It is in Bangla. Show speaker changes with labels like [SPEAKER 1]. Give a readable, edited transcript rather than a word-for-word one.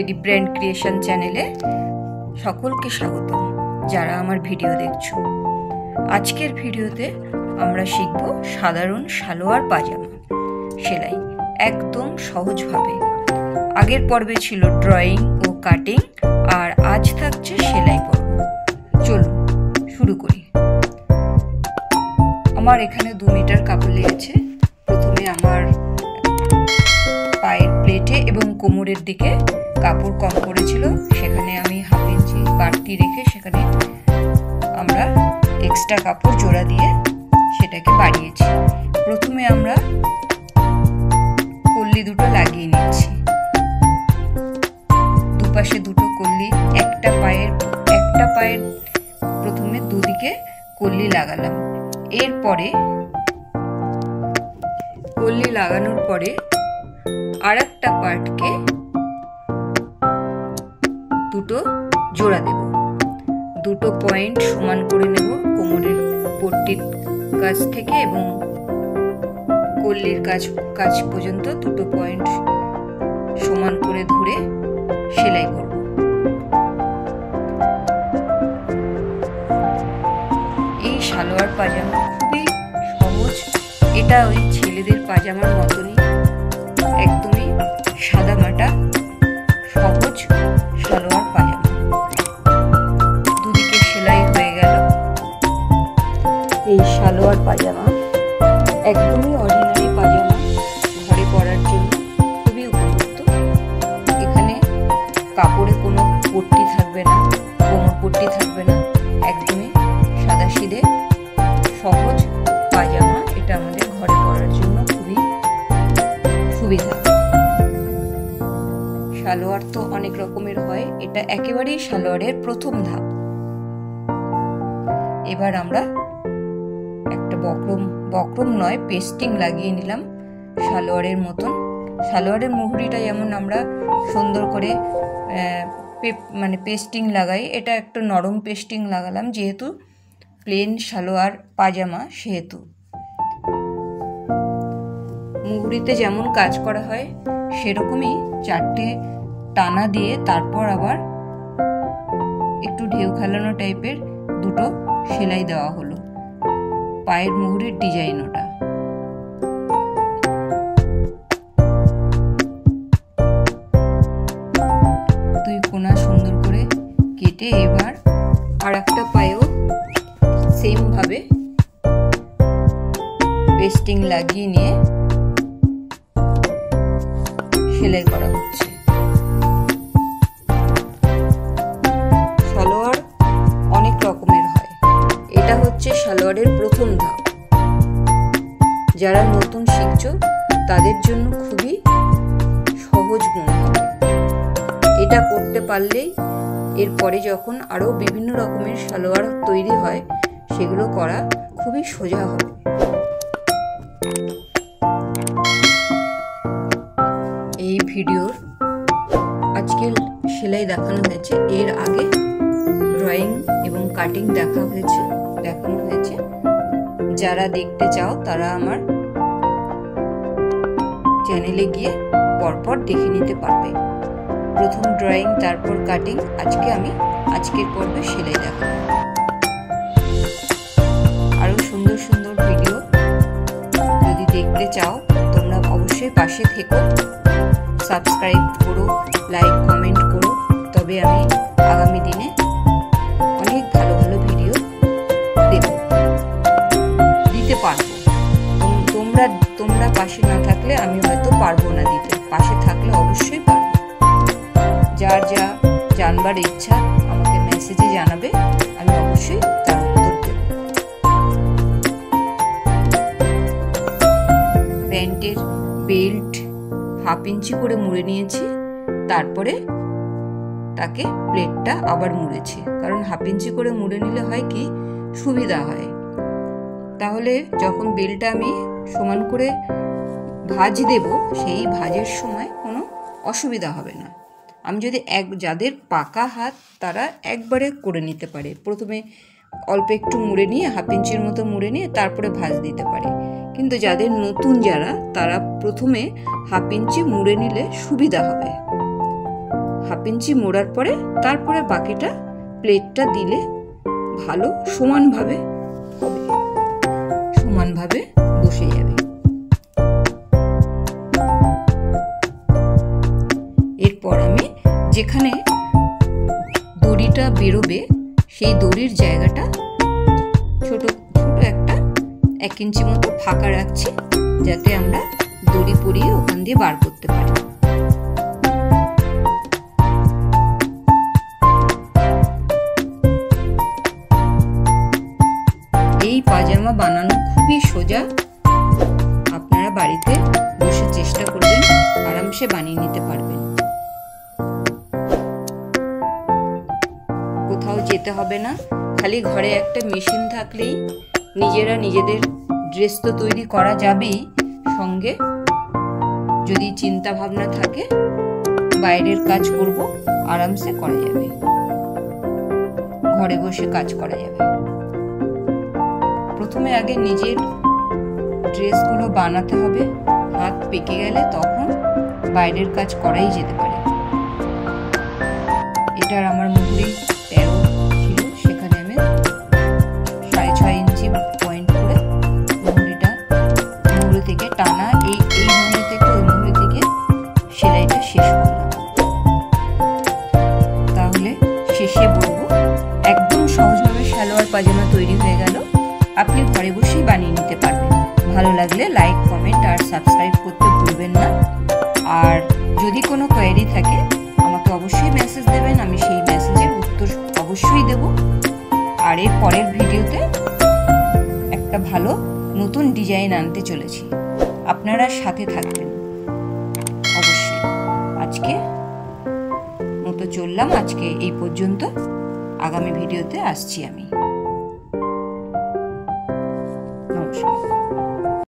[SPEAKER 1] লেডি ব্র্যান্ড ক্রিয়েশন চ্যানেলে সকলকে স্বাগত যারা আমার ভিডিও দেখছো। আজকের ভিডিওতে আমরা শিখব সাধারণ সালোয়ার পাজামা সেলাই একদম সহজভাবে। আগের পর্বে ছিল ড্রয়িং ও কাটিং, আর আজ থাকছে সেলাই পর্ব। চলুন শুরু করি। আমার এখানে 2 মিটার কাপড় লেগেছে। প্রথমে আমার পায়ের প্লেটে এবং কোমরের দিকে কাপড় কম পড়েছিল, সেখানে আমি 1/2 ইঞ্চি বাড়তি রেখে সেখানে আমরা এক্সট্রা কাপড় জোড়া দিয়ে সেটাকে বাড়িয়েছি। প্রথমে আমরা কল্লি দুটো লাগিয়ে নিচ্ছি, দুপাশে দুটো কল্লি, একটা পায়ের প্রথমে দুদিকে কল্লি লাগালাম। এরপরে কল্লি লাগানোর পরে আরেকটা পার্টকে দুটো জোড়া দেব। দুটো পয়েন্ট সমান করে নেব, কোমরের পট্টির কাছ থেকে এবং কল্লির কাছ পর্যন্ত দুটো পয়েন্ট সমান করে ধরে সেলাই করব। এই সালোয়ার পাজামা খুবই সহজ। এটা ওই ছেলেদের পাজামার মতনই, একদমই সাদামাটা সহজ সালোয়ার পাজামা। দুদিকে সেলাই হয়ে গেল। এই সালোয়ার পাজামা একদমই অর্ডিনারি পাজামা, ঘরে পরার জন্য খুবই উপযুক্ত। এখানে কাপড়ে কোনো পট্টি থাকবে না, কোমর পট্টি থাকবে না, একদমই সাদাসিধে সহজ পাজামা। এটা আমাদের ঘরে পরার জন্য খুবই সুবিধা। সালোয়ার তো অনেক রকমের হয়, এটা একেবারেই সালোয়ারের প্রথম ধাপ। এবার আমরা একটা বক্রম নয়, পেস্টিং লাগিয়ে নিলাম সালোয়ারের মতন। সালোয়ারের মুহুরিটা যেমন আমরা সুন্দর করে পেস্টিং লাগাই, এটা একটা নরম পেস্টিং লাগালাম, যেহেতু প্লেন সালোয়ার পাজামা সেহেতু। মুহুরিতে যেমন কাজ করা হয় সেরকমই 4টে টানা দিয়ে তারপর আবার একটু ঢেউ খেলানো টাইপের দুটো সেলাই দেওয়া হলো পায়ের মুহুরির ডিজাইন। ওটা দুই কোণা সুন্দর করে কেটে এবার আর একটা পায়েও সেম ভাবে পেস্টিং লাগিয়ে নিয়ে সেলাই করা হচ্ছে। সালোয়ার অনেক রকমের হয়, এটা হচ্ছে সালোয়ারের প্রথম ধাপ। যারা নতুন শিখছো তাদের জন্য খুবই সহজ মনে হবে। এটা করতে পারলেই এরপরে যখন আরো বিভিন্ন রকমের সালোয়ার তৈরি হয় সেগুলো করা খুবই সোজা হবে। এই ভিডিওর আজকে সেলাই দেখানো হয়েছে, এর আগে ড্রয়িং এবং কাটিং দেখানো হয়েছে। যারা দেখতে চাও তারা আমার চ্যানেলে গিয়ে পরপর দেখে নিতে পারবে। প্রথম ড্রয়িং, তারপর কাটিং। আজকের পর্বে সেলাই দেখাবো। আরো সুন্দর সুন্দর ভিডিও যদি দেখতে চাও তোমরা অবশ্যই পাশে থেকো, সাবস্ক্রাইব করো, লাইক কমেন্ট করো, তবে আমি আগামী দিনে অনেক ভালো ভালো ভিডিও দিতে পারবো। তোমরা পাশে না থাকলে আমি হয়তো পারবো না দিতে, পাশে থাকলে অবশ্যই পারবো। যার যা জানবার ইচ্ছা আমাকে মেসেজে জানাবে, আমি অবশ্যই তার উত্তর দেব। প্যান্টের বেল্ট 1/2 ইঞ্চি করে মুড়ে নিয়েছি, তারপরে তাকে প্লেটটা আবার মুড়েছি, কারণ 1/2 ইঞ্চি করে মুড়ে নিলে হয় কি সুবিধা হয়। তাহলে যখন বেলটা আমি সমান করে ভাঁজ দেব, সেই ভাঁজের সময় কোনো অসুবিধা হবে না। আমি যদি যাদের পাকা হাত তারা একবারে করে নিতে পারে, প্রথমে অল্প একটু মুড়ে নিয়ে 1/2 ইঞ্চির মতো মুড়ে নিয়ে তারপরে ভাঁজ দিতে পারে। কিন্তু যাদের নতুন যারা, তারা প্রথমে 1/2 ইঞ্চি মুড়ে নিলে সুবিধা হবে। হাফ ইঞ্চি মোড়ার পরে তারপরে বাকিটা প্লেটটা দিলে ভালো সমানভাবে হবে, সমানভাবে বসে যাবে। এরপর আমি যেখানে দড়িটা বেরোবে সেই দড়ির জায়গাটা ছোট ছোট একটা 1 ইঞ্চি মতো ফাঁকা রাখছি, যাতে আমরা দড়ি পরিয়ে ওখান দিয়ে বার করতে পারি। এই পাজামা বানানো খুবই সোজা, আপনারা বাড়িতে বসে চেষ্টা করবেন, আরামসে বানিয়ে নিতে পারবেন। কোথাও যেতে হবে না, খালি ঘরে একটা মেশিন থাকলেই নিজেরা নিজেদের ড্রেস তো তৈরি করা যাবেই, সঙ্গে যদি চিন্তা ভাবনা থাকে বাইরের কাজ করব আরামসে করা যাবে, ঘরে বসে কাজ করা যাবে। প্রথমে আগে নিজের ড্রেসগুলো বানাতে হবে, হাত পেকে গেলে তখন বাইরের কাজ করাই যেতে পারে। এটার আমার মুহুরি 13 ছিল, সেখানে আমি 6.5 ইঞ্চি পয়েন্ট করে মুহুরি থেকে টানা এই মুহুরি থেকে ওই মুহুরি থেকে সেলাইটা শেষ করলাম। তাহলে শেষে বলবো, একদম সহজভাবে সালোয়ার পাজামা তৈরি হয়ে গেল। আপনি ঘরে বসেই বানিয়ে নিতে পারবেন। ভালো লাগলে লাইক, কমেন্ট আর সাবস্ক্রাইব করতে ভুলবেন না। আর যদি কোনো কোয়েরি থাকে আমাকে অবশ্যই মেসেজ দেবেন, আমি সেই মেসেজের উত্তর অবশ্যই দেব। আর এর পরের ভিডিওতে একটা ভালো নতুন ডিজাইন আনতে চলেছি, আপনারা সাথে থাকবেন অবশ্যই। আজকে মতো চললাম, আজকে এই পর্যন্ত। আগামী ভিডিওতে আসছি আমি।